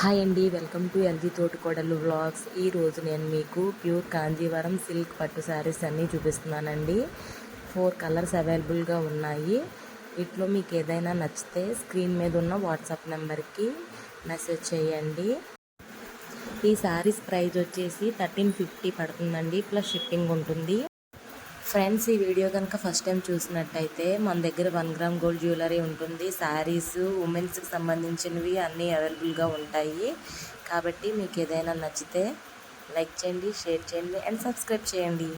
Hi అండి, welcome to LG తోటికోడలు vlogs. ఈరోజు నేను మీకు ప్యూర్ కాంజీవరం సిల్క్ పట్టు శారీస్ అన్నీ చూపిస్తున్నానండి. 4 కలర్స్ అవైలబుల్గా ఉన్నాయి. వీటిలో మీకు ఏదైనా నచ్చితే స్క్రీన్ మీద ఉన్న వాట్సాప్ నెంబర్కి మెసేజ్ చేయండి. ఈ శారీస్ ప్రైస్ వచ్చేసి 1350 పడుతుందండి, ప్లస్ షిప్పింగ్ ఉంటుంది. ఫ్రెండ్స్, ఈ వీడియో కనుక ఫస్ట్ టైం చూసినట్టయితే మన దగ్గర 1 గ్రామ్ గోల్డ్ జ్యువెలరీ ఉంటుంది. శారీస్, ఉమెన్స్కి సంబంధించినవి అన్నీ అవైలబుల్గా ఉంటాయి. కాబట్టి మీకు ఏదైనా నచ్చితే లైక్ చేయండి, షేర్ చేయండి అండ్ సబ్స్క్రైబ్ చేయండి.